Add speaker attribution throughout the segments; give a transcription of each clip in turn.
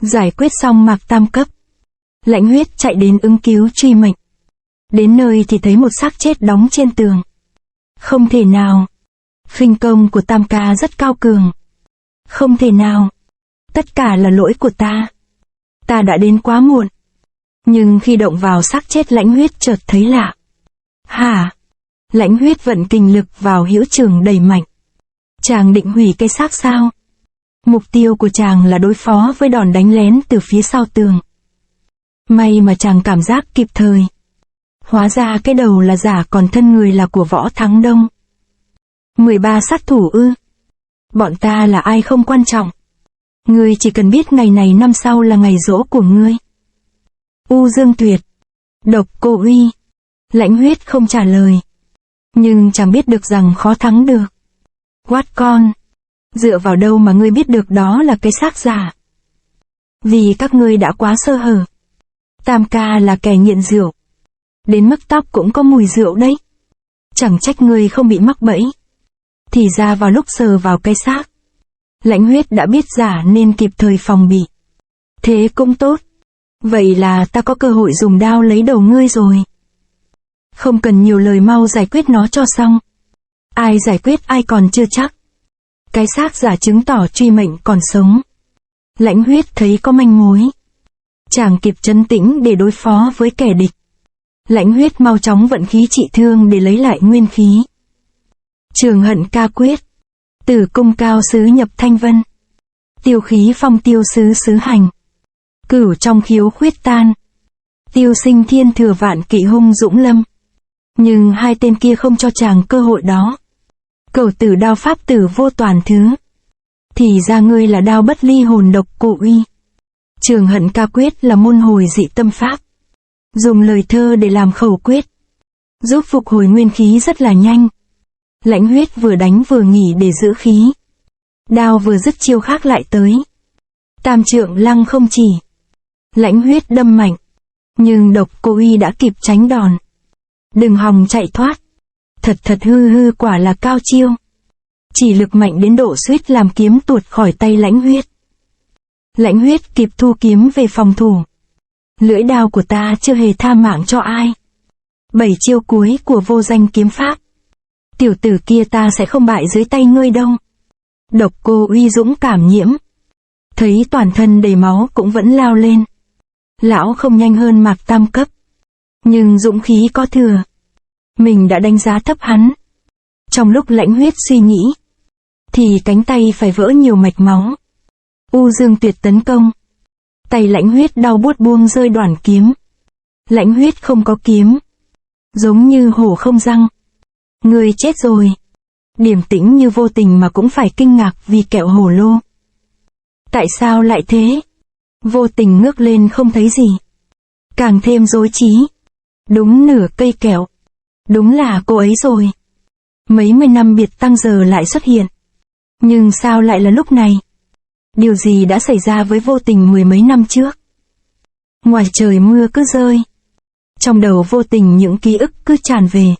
Speaker 1: Giải quyết xong mạc tam cấp, Lãnh Huyết chạy đến ứng cứu truy mệnh. Đến nơi thì thấy một xác chết đóng trên tường. Không thể nào. Khinh công của Tam ca rất cao cường. Không thể nào. Tất cả là lỗi của ta. Ta đã đến quá muộn. Nhưng khi động vào xác chết, Lãnh Huyết chợt thấy lạ. Hả? Lãnh Huyết vận kinh lực vào hữu trường đầy mạnh. Chàng định hủy cái xác sao? Mục tiêu của chàng là đối phó với đòn đánh lén từ phía sau tường. May mà chàng cảm giác kịp thời. Hóa ra cái đầu là giả, còn thân người là của Võ Thắng Đông. 13 sát thủ ư? Bọn ta là ai không quan trọng. Ngươi chỉ cần biết ngày này năm sau là ngày giỗ của ngươi. U Dương Tuyệt, Độc Cô Uy. Lãnh Huyết không trả lời. Nhưng chàng biết được rằng khó thắng được. Quát con. Dựa vào đâu mà ngươi biết được đó là cái xác giả? Vì các ngươi đã quá sơ hở. Tam ca là kẻ nghiện rượu. Đến mức tóc cũng có mùi rượu đấy. Chẳng trách ngươi không bị mắc bẫy. Thì ra vào lúc sờ vào cái xác, Lãnh Huyết đã biết giả nên kịp thời phòng bị. Thế cũng tốt. Vậy là ta có cơ hội dùng đao lấy đầu ngươi rồi. Không cần nhiều lời, mau giải quyết nó cho xong. Ai giải quyết ai còn chưa chắc. Cái xác giả chứng tỏ truy mệnh còn sống. Lãnh Huyết thấy có manh mối. Chàng kịp trấn tĩnh để đối phó với kẻ địch. Lãnh Huyết mau chóng vận khí trị thương để lấy lại nguyên khí. Trường Hận Ca Quyết. Tử Cung Cao Sứ nhập Thanh Vân. Tiêu Khí Phong Tiêu Sứ xứ hành. Cửu Trong Khiếu khuyết tan. Tiêu Sinh Thiên Thừa Vạn Kỵ hung dũng lâm. Nhưng hai tên kia không cho chàng cơ hội đó. Cẩu Tử Đao Pháp Tử Vô Toàn Thứ. Thì ra ngươi là Đao Bất Ly Hồn Độc Cô Uy. Trường Hận Ca Quyết là môn hồi dị tâm pháp. Dùng lời thơ để làm khẩu quyết. Giúp phục hồi nguyên khí rất là nhanh. Lãnh Huyết vừa đánh vừa nghỉ để giữ khí. Đao vừa dứt chiêu khác lại tới. Tam trượng lăng không chỉ. Lãnh Huyết đâm mạnh. Nhưng Độc Cô Uy đã kịp tránh đòn. Đừng hòng chạy thoát. Thật hư quả là cao chiêu. Chỉ lực mạnh đến độ suýt làm kiếm tuột khỏi tay Lãnh Huyết. Lãnh Huyết kịp thu kiếm về phòng thủ. Lưỡi đao của ta chưa hề tha mạng cho ai. 7 chiêu cuối của vô danh kiếm pháp. Tiểu tử kia ta sẽ không bại dưới tay ngươi đâu. Độc Cô Uy dũng cảm nhiễm. Thấy toàn thân đầy máu cũng vẫn lao lên. Lão không nhanh hơn mạc tam cấp. Nhưng dũng khí có thừa. Mình đã đánh giá thấp hắn. Trong lúc Lãnh Huyết suy nghĩ, thì cánh tay phải vỡ nhiều mạch máu. U Dương Tuyệt tấn công. Tay Lãnh Huyết đau buốt buông rơi đoản kiếm. Lãnh Huyết không có kiếm. Giống như hổ không răng. Người chết rồi. Điềm tĩnh như Vô Tình mà cũng phải kinh ngạc vì kẹo hổ lô. Tại sao lại thế? Vô Tình ngước lên không thấy gì. Càng thêm rối trí. Đúng nửa cây kẹo. Đúng là cô ấy rồi. Mấy mươi năm biệt tăng giờ lại xuất hiện. Nhưng sao lại là lúc này? Điều gì đã xảy ra với Vô Tình 10 mấy năm trước? Ngoài trời mưa cứ rơi. Trong đầu Vô Tình những ký ức cứ tràn về.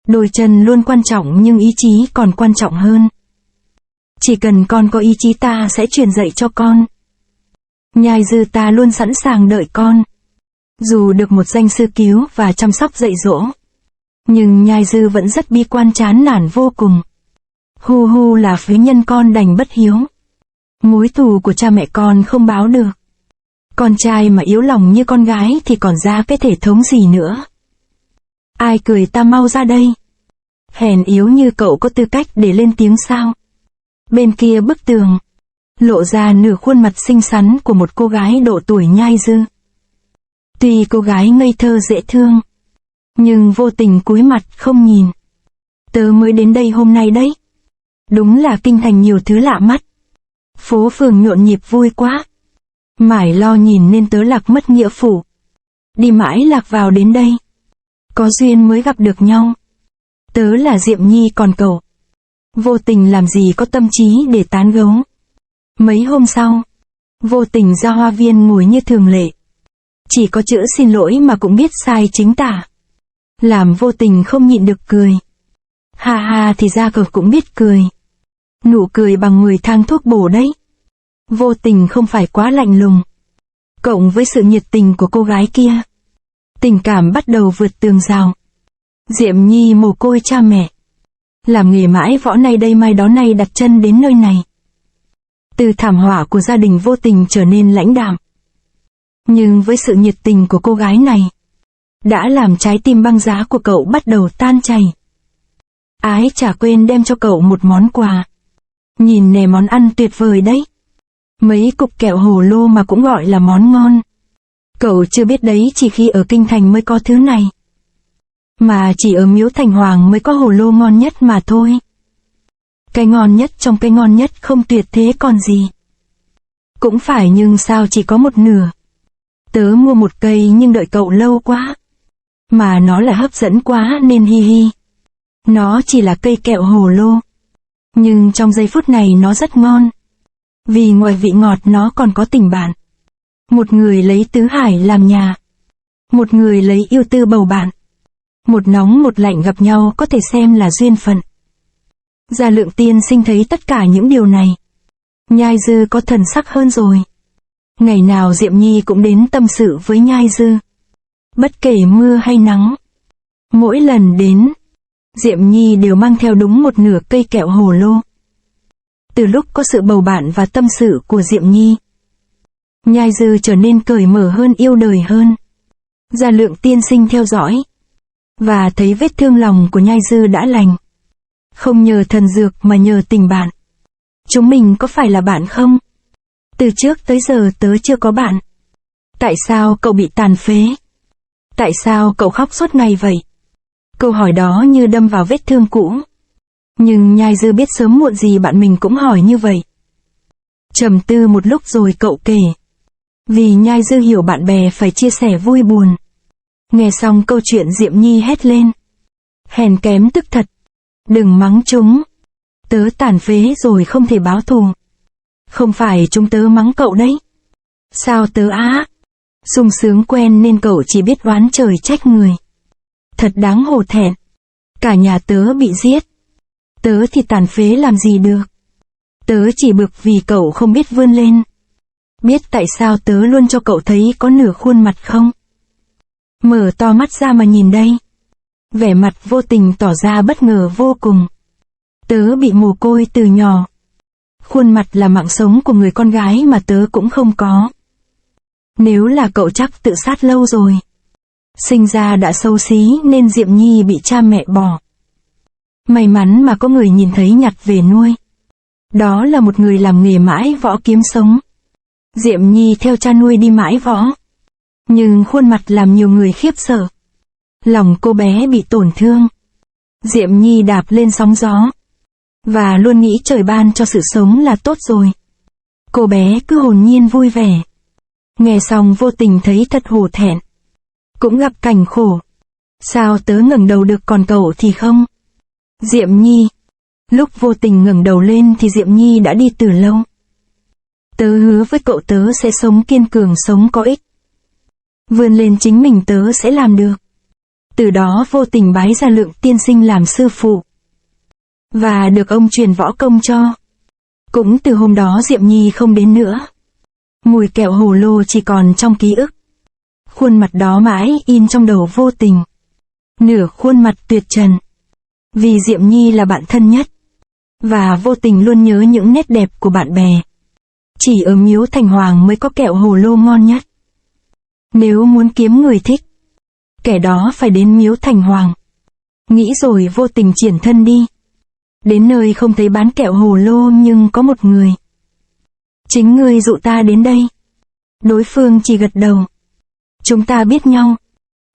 Speaker 1: Đôi chân luôn quan trọng nhưng ý chí còn quan trọng hơn. Chỉ cần con có ý chí ta sẽ truyền dạy cho con. Nhai Dư ta luôn sẵn sàng đợi con. Dù được một danh sư cứu và chăm sóc dạy dỗ. Nhưng Nhai Dư vẫn rất bi quan chán nản vô cùng. Hu là phế nhân con đành bất hiếu. Mối thù của cha mẹ con không báo được. Con trai mà yếu lòng như con gái thì còn ra cái thể thống gì nữa. Ai cười ta mau ra đây. Hèn yếu như cậu có tư cách để lên tiếng sao? Bên kia bức tường, lộ ra nửa khuôn mặt xinh xắn của một cô gái độ tuổi Nhai Dư. Tuy cô gái ngây thơ dễ thương, nhưng Vô Tình cúi mặt không nhìn. Tớ mới đến đây hôm nay đấy. Đúng là kinh thành nhiều thứ lạ mắt. Phố phường nhộn nhịp vui quá. Mải lo nhìn nên tớ lạc mất nghĩa phủ. Đi mãi lạc vào đến đây. Có duyên mới gặp được nhau. Tớ là Diệm Nhi còn cậu. Vô Tình làm gì có tâm trí để tán gấu. Mấy hôm sau, Vô Tình ra hoa viên ngồi như thường lệ. Chỉ có chữ xin lỗi mà cũng biết sai chính tả. Làm Vô Tình không nhịn được cười. Ha thì ra cậu cũng biết cười. Nụ cười bằng 10 thang thuốc bổ đấy. Vô Tình không phải quá lạnh lùng. Cộng với sự nhiệt tình của cô gái kia, tình cảm bắt đầu vượt tường rào. Diệm Nhi mồ côi cha mẹ, làm nghề mãi võ nay đây mai đó nay đặt chân đến nơi này. Từ thảm họa của gia đình Vô Tình trở nên lãnh đạm. Nhưng với sự nhiệt tình của cô gái này, đã làm trái tim băng giá của cậu bắt đầu tan chảy. Ái chả quên đem cho cậu một món quà. Nhìn nè, món ăn tuyệt vời đấy. Mấy cục kẹo hồ lô mà cũng gọi là món ngon. Cậu chưa biết đấy, chỉ khi ở Kinh Thành mới có thứ này. Mà chỉ ở Miếu Thành Hoàng mới có hồ lô ngon nhất mà thôi. Cái ngon nhất trong cái ngon nhất, không tuyệt thế còn gì. Cũng phải, nhưng sao chỉ có một nửa. Tớ mua một cây nhưng đợi cậu lâu quá. Mà nó lại hấp dẫn quá nên hi hi. Nó chỉ là cây kẹo hồ lô. Nhưng trong giây phút này nó rất ngon. Vì ngoài vị ngọt nó còn có tình bạn. Một người lấy tứ hải làm nhà. Một người lấy yêu tư bầu bạn. Một nóng một lạnh gặp nhau có thể xem là duyên phận. Gia Lượng tiên sinh thấy tất cả những điều này. Nhai Dư có thần sắc hơn rồi. Ngày nào Diệm Nhi cũng đến tâm sự với Nhai Dư. Bất kể mưa hay nắng. Mỗi lần đến, Diệm Nhi đều mang theo đúng một nửa cây kẹo hồ lô. Từ lúc có sự bầu bạn và tâm sự của Diệm Nhi, Nhai Dư trở nên cởi mở hơn, yêu đời hơn. Gia Lượng tiên sinh theo dõi và thấy vết thương lòng của Nhai Dư đã lành. Không nhờ thần dược mà nhờ tình bạn. Chúng mình có phải là bạn không? Từ trước tới giờ tớ chưa có bạn. Tại sao cậu bị tàn phế? Tại sao cậu khóc suốt ngày vậy? Câu hỏi đó như đâm vào vết thương cũ. Nhưng Nhai Dư biết sớm muộn gì bạn mình cũng hỏi như vậy. Trầm tư một lúc rồi cậu kể. Vì Nhai Dư hiểu bạn bè phải chia sẻ vui buồn. Nghe xong câu chuyện, Diệm Nhi hét lên. Hèn kém tức thật. Đừng mắng chúng. Tớ tàn phế rồi không thể báo thù. Không phải chúng tớ mắng cậu đấy. Sao tớ á? Sung sướng quen nên cậu chỉ biết oán trời trách người. Thật đáng hổ thẹn. Cả nhà tớ bị giết. Tớ thì tàn phế làm gì được. Tớ chỉ bực vì cậu không biết vươn lên. Biết tại sao tớ luôn cho cậu thấy có nửa khuôn mặt không? Mở to mắt ra mà nhìn đây. Vẻ mặt Vô Tình tỏ ra bất ngờ vô cùng. Tớ bị mồ côi từ nhỏ. Khuôn mặt là mạng sống của người con gái mà tớ cũng không có. Nếu là cậu chắc tự sát lâu rồi. Sinh ra đã xấu xí nên Diệm Nhi bị cha mẹ bỏ. May mắn mà có người nhìn thấy nhặt về nuôi. Đó là một người làm nghề mãi võ kiếm sống. Diệm Nhi theo cha nuôi đi mãi võ. Nhưng khuôn mặt làm nhiều người khiếp sợ. Lòng cô bé bị tổn thương. Diệm Nhi đạp lên sóng gió. Và luôn nghĩ trời ban cho sự sống là tốt rồi. Cô bé cứ hồn nhiên vui vẻ. Nghe xong Vô Tình thấy thật hổ thẹn. Cũng gặp cảnh khổ. Sao tớ ngẩng đầu được còn cậu thì không? Diệm Nhi. Lúc Vô Tình ngẩng đầu lên thì Diệm Nhi đã đi từ lâu. Tớ hứa với cậu tớ sẽ sống kiên cường, sống có ích. Vươn lên chính mình tớ sẽ làm được. Từ đó Vô Tình bái Gia Lượng tiên sinh làm sư phụ. Và được ông truyền võ công cho. Cũng từ hôm đó Diệm Nhi không đến nữa. Mùi kẹo hồ lô chỉ còn trong ký ức. Khuôn mặt đó mãi in trong đầu Vô Tình. Nửa khuôn mặt tuyệt trần. Vì Diệm Nhi là bạn thân nhất. Và Vô Tình luôn nhớ những nét đẹp của bạn bè. Chỉ ở Miếu Thành Hoàng mới có kẹo hồ lô ngon nhất. Nếu muốn kiếm người thích, kẻ đó phải đến Miếu Thành Hoàng. Nghĩ rồi Vô Tình triển thân đi. Đến nơi không thấy bán kẹo hồ lô nhưng có một người. Chính ngươi dụ ta đến đây. Đối phương chỉ gật đầu. Chúng ta biết nhau.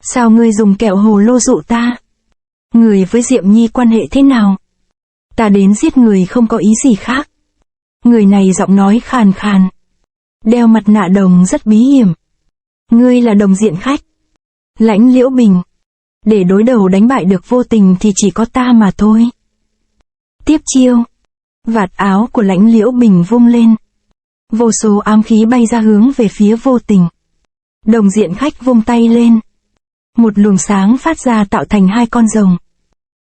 Speaker 1: Sao ngươi dùng kẹo hồ lô dụ ta? Người với Diệm Nhi quan hệ thế nào? Ta đến giết người không có ý gì khác. Người này giọng nói khàn khàn. Đeo mặt nạ đồng rất bí hiểm. Ngươi là đồng diện khách. Lãnh Liễu Bình. Để đối đầu đánh bại được Vô Tình thì chỉ có ta mà thôi. Tiếp chiêu. Vạt áo của Lãnh Liễu Bình vung lên. Vô số ám khí bay ra hướng về phía Vô Tình. Đồng diện khách vung tay lên. Một luồng sáng phát ra tạo thành hai con rồng.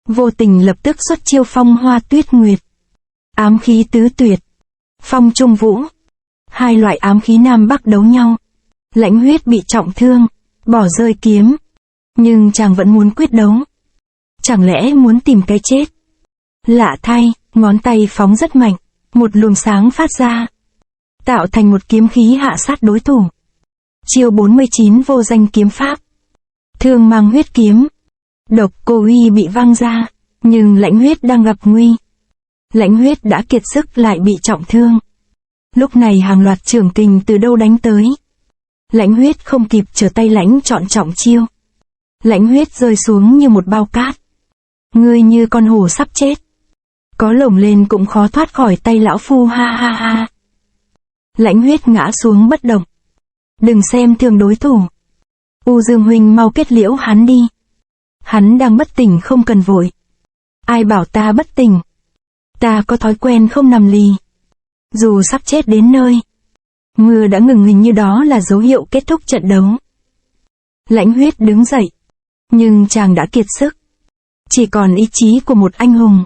Speaker 1: Vô Tình lập tức xuất chiêu Phong Hoa Tuyết Nguyệt. Ám khí tứ tuyệt. Phong Trung Vũ. Hai loại ám khí Nam Bắc đấu nhau. Lãnh Huyết bị trọng thương, bỏ rơi kiếm. Nhưng chàng vẫn muốn quyết đấu. Chẳng lẽ muốn tìm cái chết? Lạ thay, ngón tay phóng rất mạnh, một luồng sáng phát ra, tạo thành một kiếm khí hạ sát đối thủ. Chiêu 49 vô danh kiếm pháp. Thương mang huyết kiếm. Độc cô uy bị văng ra, nhưng Lãnh Huyết đang gặp nguy. Lãnh Huyết đã kiệt sức lại bị trọng thương. Lúc này hàng loạt trưởng kình từ đâu đánh tới. Lãnh Huyết không kịp trở tay lãnh chọn trọng chiêu. Lãnh Huyết rơi xuống như một bao cát. Ngươi như con hổ sắp chết. Có lồng lên cũng khó thoát khỏi tay lão phu, ha ha ha. Lãnh Huyết ngã xuống bất động. Đừng xem thường đối thủ. U Dương huynh mau kết liễu hắn đi. Hắn đang bất tỉnh, không cần vội. Ai bảo ta bất tỉnh? Ta có thói quen không nằm lì. Dù sắp chết đến nơi. Mưa đã ngừng, hình như đó là dấu hiệu kết thúc trận đấu. Lãnh Huyết đứng dậy. Nhưng chàng đã kiệt sức. Chỉ còn ý chí của một anh hùng.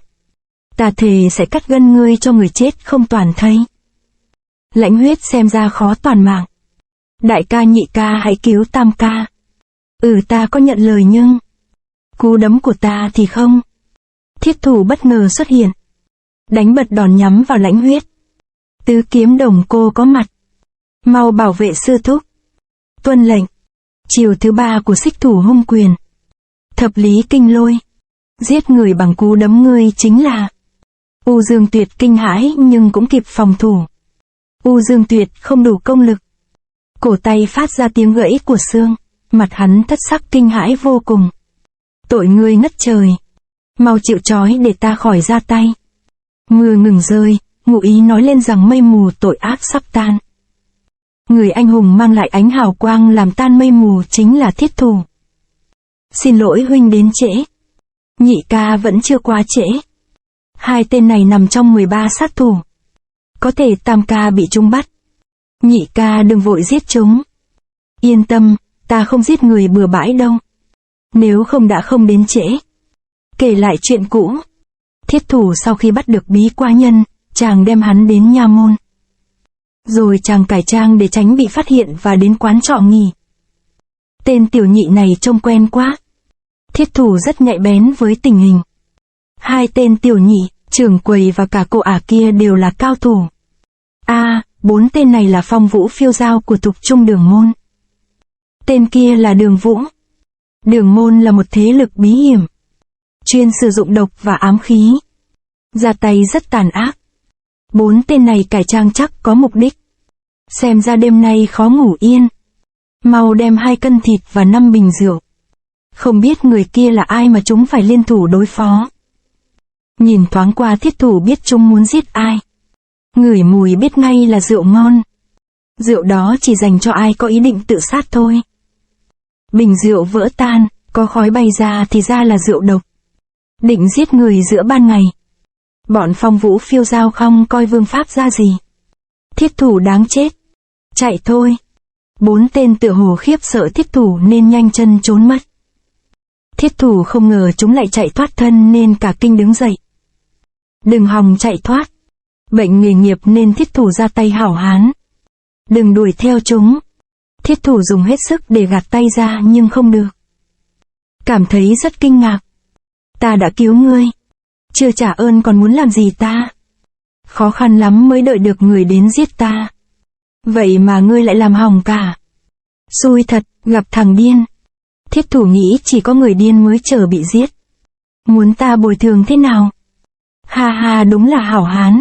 Speaker 1: Ta thề sẽ cắt gân ngươi cho người chết không toàn thây. Lãnh Huyết xem ra khó toàn mạng. Đại ca nhị ca hãy cứu tam ca. Ta có nhận lời nhưng cú đấm của ta thì không. Thiết thủ bất ngờ xuất hiện. Đánh bật đòn nhắm vào Lãnh Huyết. Tứ kiếm đồng cô có mặt. Mau bảo vệ sư thúc. Tuân lệnh. Chiều thứ 3 của xích thủ hung quyền. Thập lý kinh lôi. Giết người bằng cú đấm ngươi chính là. U Dương Tuyệt kinh hãi nhưng cũng kịp phòng thủ. U Dương Tuyệt không đủ công lực. Cổ tay phát ra tiếng gãy của xương. Mặt hắn thất sắc kinh hãi vô cùng. Tội ngươi ngất trời. Mau chịu trói để ta khỏi ra tay. Mưa ngừng rơi, ngụ ý nói lên rằng mây mù tội ác sắp tan. Người anh hùng mang lại ánh hào quang làm tan mây mù chính là Thiết Thủ. Xin lỗi huynh đến trễ. Nhị ca vẫn chưa quá trễ. Hai tên này nằm trong 13 sát thủ. Có thể tam ca bị chúng bắt. Nhị ca đừng vội giết chúng. Yên tâm, ta không giết người bừa bãi đâu. Nếu không đã không đến trễ. Kể lại chuyện cũ. Thiết Thủ sau khi bắt được Bí Qua Nhân, chàng đem hắn đến nha môn. Rồi chàng cải trang để tránh bị phát hiện và đến quán trọ nghỉ. Tên tiểu nhị này trông quen quá. Thiết Thủ rất nhạy bén với tình hình. Hai tên tiểu nhị, trưởng quầy và cả cô ả kia đều là cao thủ. 4 tên này là Phong Vũ phiêu giao của Thục Trung Đường Môn. Tên kia là Đường Vũ. Đường Môn là một thế lực bí hiểm. Chuyên sử dụng độc và ám khí. Ra tay rất tàn ác. 4 tên này cải trang chắc có mục đích. Xem ra đêm nay khó ngủ yên. Mau đem 2 cân thịt và 5 bình rượu. Không biết người kia là ai mà chúng phải liên thủ đối phó. Nhìn thoáng qua Thiết Thủ biết chúng muốn giết ai. Ngửi mùi biết ngay là rượu ngon. Rượu đó chỉ dành cho ai có ý định tự sát thôi. Bình rượu vỡ tan, có khói bay ra thì ra là rượu độc. Định giết người giữa ban ngày. Bọn Phong Vũ phiêu giao không coi vương pháp ra gì. Thiết Thủ đáng chết. Chạy thôi. 4 tên tựa hồ khiếp sợ Thiết Thủ nên nhanh chân trốn mất. Thiết Thủ không ngờ chúng lại chạy thoát thân nên cả kinh đứng dậy. Đừng hòng chạy thoát. Bệnh nghề nghiệp nên Thiết Thủ ra tay hảo hán. Đừng đuổi theo chúng. Thiết Thủ dùng hết sức để gạt tay ra nhưng không được. Cảm thấy rất kinh ngạc. Ta đã cứu ngươi. Chưa trả ơn còn muốn làm gì ta? Khó khăn lắm mới đợi được người đến giết ta. Vậy mà ngươi lại làm hỏng cả. Xui thật, gặp thằng điên. Thiết Thủ nghĩ chỉ có người điên mới chờ bị giết. Muốn ta bồi thường thế nào? Ha ha, đúng là hảo hán.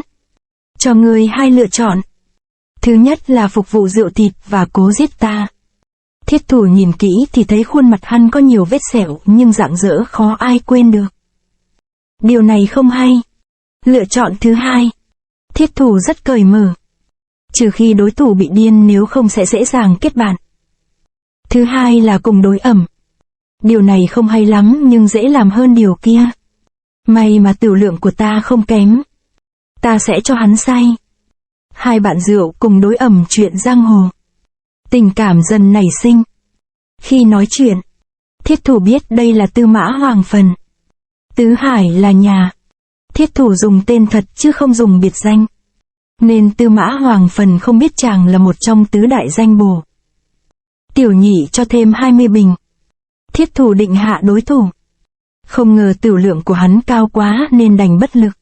Speaker 1: Cho ngươi 2 lựa chọn. Thứ nhất là phục vụ rượu thịt và cố giết ta. Thiết Thủ nhìn kỹ thì thấy khuôn mặt hắn có nhiều vết sẹo nhưng rạng rỡ khó ai quên được. Điều này không hay. Lựa chọn thứ 2. Thiết Thủ rất cởi mở. Trừ khi đối thủ bị điên, nếu không sẽ dễ dàng kết bạn. Thứ 2 là cùng đối ẩm. Điều này không hay lắm nhưng dễ làm hơn điều kia. May mà tiểu lượng của ta không kém. Ta sẽ cho hắn say. 2 bạn rượu cùng đối ẩm chuyện giang hồ. Tình cảm dần nảy sinh. Khi nói chuyện, Thiết Thủ biết đây là Tư Mã Hoàng Phần. Tứ Hải là nhà. Thiết Thủ dùng tên thật chứ không dùng biệt danh. nên Tư Mã Hoàng phần không biết chàng là một trong tứ đại danh bổ. Tiểu Nhị cho thêm 20 bình. Thiết Thủ định hạ đối thủ. Không ngờ tửu lượng của hắn cao quá nên đành bất lực.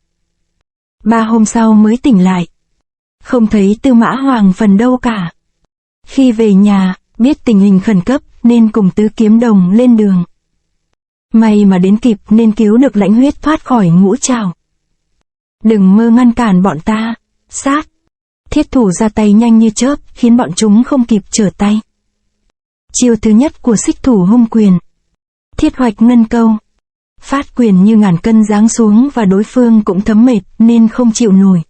Speaker 1: 3 hôm sau mới tỉnh lại. Không thấy Tư Mã Hoàng phần đâu cả. Khi về nhà, biết tình hình khẩn cấp nên cùng Tứ Kiếm Đồng lên đường. May mà đến kịp nên cứu được Lãnh Huyết thoát khỏi ngũ trảo. Đừng mơ ngăn cản bọn ta, sát. Thiết Thủ ra tay nhanh như chớp khiến bọn chúng không kịp trở tay. Chiêu thứ nhất của Xích Thủ Hung Quyền. Thiết Hoạch Ngân Câu. Phát quyền như ngàn cân giáng xuống và đối phương cũng thấm mệt nên không chịu nổi.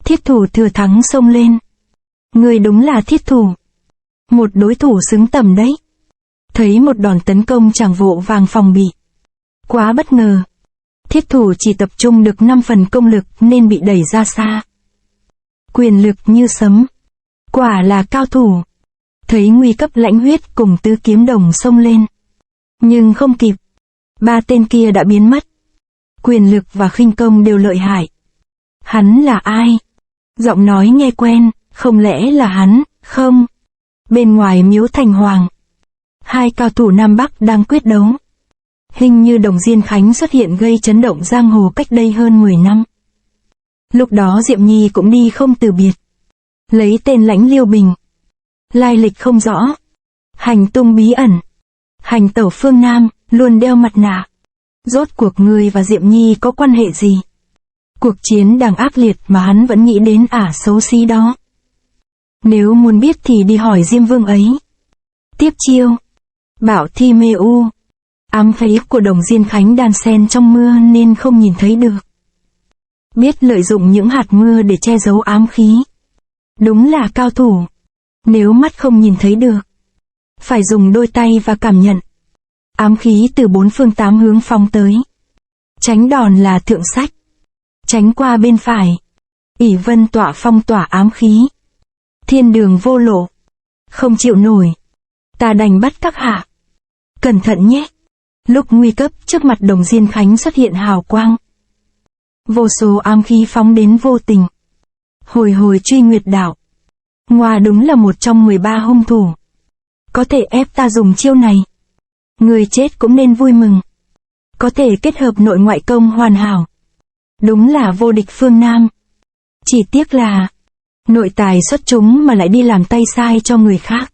Speaker 1: Thiết Thủ thừa thắng xông lên. Người đúng là Thiết Thủ. Một đối thủ xứng tầm đấy. Thấy một đòn tấn công chàng vội vàng phòng bị. Quá bất ngờ. Thiết Thủ chỉ tập trung được 5 phần công lực nên bị đẩy ra xa. Quyền lực như sấm. Quả là cao thủ. Thấy nguy cấp, Lãnh Huyết cùng Tứ Kiếm Đồng xông lên. Nhưng không kịp. 3 tên kia đã biến mất. Quyền lực và khinh công đều lợi hại. Hắn là ai? Giọng nói nghe quen, không lẽ là hắn, không? Bên ngoài miếu thành hoàng, 2 cao thủ Nam Bắc đang quyết đấu. Hình như Đồng Diên Khánh xuất hiện gây chấn động giang hồ cách đây hơn 10 năm. Lúc đó Diệm Nhi cũng đi không từ biệt. Lấy tên Lãnh Liêu Bình. Lai lịch không rõ. Hành tung bí ẩn. Hành tẩu phương Nam, luôn đeo mặt nạ. Rốt cuộc người và Diệm Nhi có quan hệ gì? Cuộc chiến đang ác liệt mà hắn vẫn nghĩ đến ả xấu xí đó. Nếu muốn biết thì đi hỏi Diêm Vương ấy. Tiếp chiêu. Bảo thi mê u. Ám khí của Đồng Diên Khánh đan xen trong mưa nên không nhìn thấy được. Biết lợi dụng những hạt mưa để che giấu ám khí. Đúng là cao thủ. Nếu mắt không nhìn thấy được, phải dùng đôi tay và cảm nhận. Ám khí từ 4 phương 8 hướng phóng tới. Tránh đòn là thượng sách. Tránh qua bên phải. ỷ vân tọa phong tỏa ám khí. Thiên đường vô lộ. Không chịu nổi. Ta đành bắt các hạ. Cẩn thận nhé. Lúc nguy cấp, trước mặt Đồng Diên Khánh xuất hiện hào quang. Vô số ám khí phóng đến vô tình. Hồi hồi truy nguyệt đạo. Ngoa đúng là một trong 13 hung thủ. Có thể ép ta dùng chiêu này. Người chết cũng nên vui mừng. Có thể kết hợp nội ngoại công hoàn hảo. Đúng là vô địch phương Nam. Chỉ tiếc là nội tài xuất chúng mà lại đi làm tay sai cho người khác.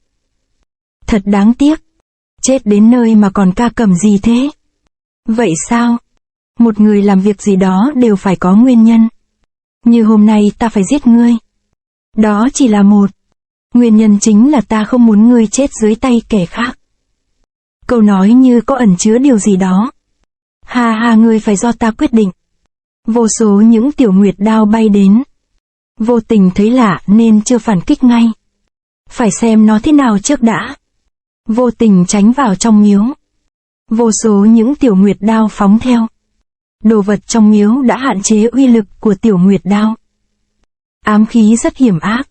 Speaker 1: Thật đáng tiếc. Chết đến nơi mà còn ca cầm gì thế? Vậy sao? Một người làm việc gì đó đều phải có nguyên nhân. Như hôm nay ta phải giết ngươi. Đó chỉ là một. Nguyên nhân chính là ta không muốn ngươi chết dưới tay kẻ khác. Câu nói như có ẩn chứa điều gì đó. Ha ha, ngươi phải do ta quyết định. Vô số những tiểu nguyệt đao bay đến. Vô tình thấy lạ nên chưa phản kích ngay. Phải xem nó thế nào trước đã. Vô tình tránh vào trong miếu. Vô số những tiểu nguyệt đao phóng theo. Đồ vật trong miếu đã hạn chế uy lực của tiểu nguyệt đao. Ám khí rất hiểm ác.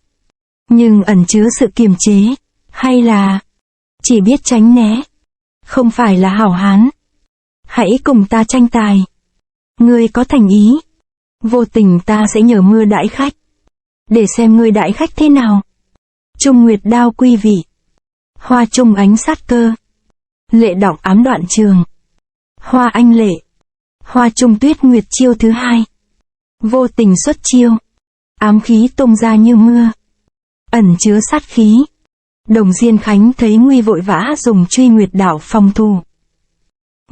Speaker 1: Nhưng ẩn chứa sự kiềm chế. Hay là chỉ biết tránh né. Không phải là hảo hán. Hãy cùng ta tranh tài. Ngươi có thành ý. Vô tình ta sẽ nhờ mưa đãi khách. Để xem ngươi đãi khách thế nào. Trung nguyệt đao quy vị. Hoa trung ánh sát cơ. Lệ đọng ám đoạn trường. Hoa anh lệ. Hoa trung tuyết nguyệt chiêu thứ 2. Vô tình xuất chiêu. Ám khí tung ra như mưa. Ẩn chứa sát khí. Đồng Diên Khánh thấy nguy vội vã dùng truy nguyệt đảo phòng thủ.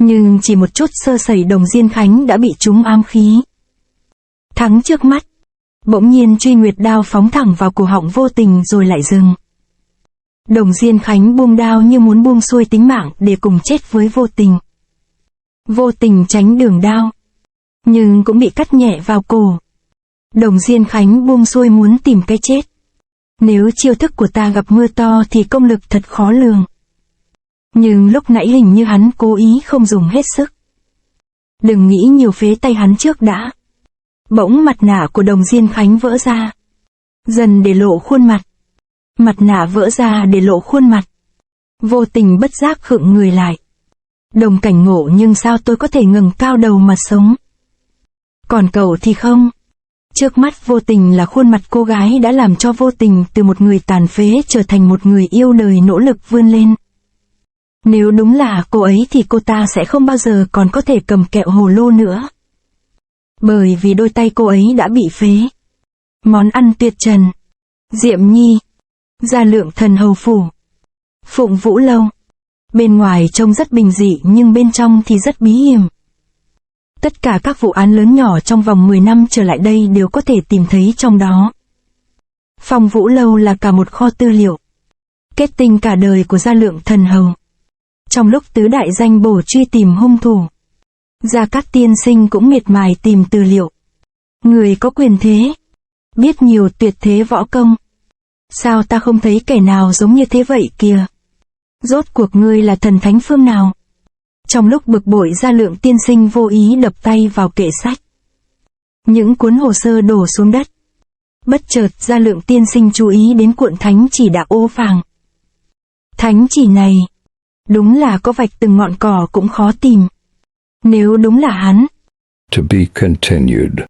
Speaker 1: Nhưng chỉ một chút sơ sẩy Đồng Diên Khánh đã bị trúng ám khí. Thắng trước mắt. Bỗng nhiên truy nguyệt đao phóng thẳng vào cổ họng vô tình rồi lại dừng. Đồng Diên Khánh buông đao như muốn buông xuôi tính mạng để cùng chết với vô tình. Vô tình tránh đường đao. Nhưng cũng bị cắt nhẹ vào cổ. Đồng Diên Khánh buông xuôi muốn tìm cái chết. Nếu chiêu thức của ta gặp mưa to thì công lực thật khó lường. Nhưng lúc nãy hình như hắn cố ý không dùng hết sức. Đừng nghĩ nhiều, phế tay hắn trước đã. Bỗng mặt nạ của Đồng Diên Khánh vỡ ra. Dần để lộ khuôn mặt. Mặt nạ vỡ ra để lộ khuôn mặt. Vô tình bất giác khựng người lại. Đồng cảnh ngộ, nhưng sao tôi có thể ngẩng cao đầu mà sống? Còn cậu thì không. Trước mắt Vô Tình là khuôn mặt cô gái đã làm cho Vô Tình từ một người tàn phế trở thành một người yêu đời nỗ lực vươn lên. Nếu đúng là cô ấy thì cô ta sẽ không bao giờ còn có thể cầm kẹo hồ lô nữa. Bởi vì đôi tay cô ấy đã bị phế. Món ăn tuyệt trần. Diệm Nhi. Gia Lượng Thần Hầu Phủ. Phụng Vũ Lâu. Bên ngoài trông rất bình dị nhưng bên trong thì rất bí hiểm. Tất cả các vụ án lớn nhỏ trong vòng 10 năm trở lại đây đều có thể tìm thấy trong đó. Phong Vũ Lâu là cả một kho tư liệu. Kết tinh cả đời của Gia Lượng Thần Hầu. Trong lúc tứ đại danh bổ truy tìm hung thủ, Gia Cát tiên sinh cũng miệt mài tìm tư liệu. Người có quyền thế, biết nhiều tuyệt thế võ công. Sao ta không thấy kẻ nào giống như thế vậy kìa? Rốt cuộc ngươi là thần thánh phương nào? Trong lúc bực bội, Gia Lượng tiên sinh vô ý đập tay vào kệ sách. Những cuốn hồ sơ đổ xuống đất. Bất chợt Gia Lượng tiên sinh chú ý đến cuộn thánh chỉ đã ố vàng. Thánh chỉ này, đúng là có vạch từng ngọn cỏ cũng khó tìm. Nếu đúng là hắn.
Speaker 2: To be continued.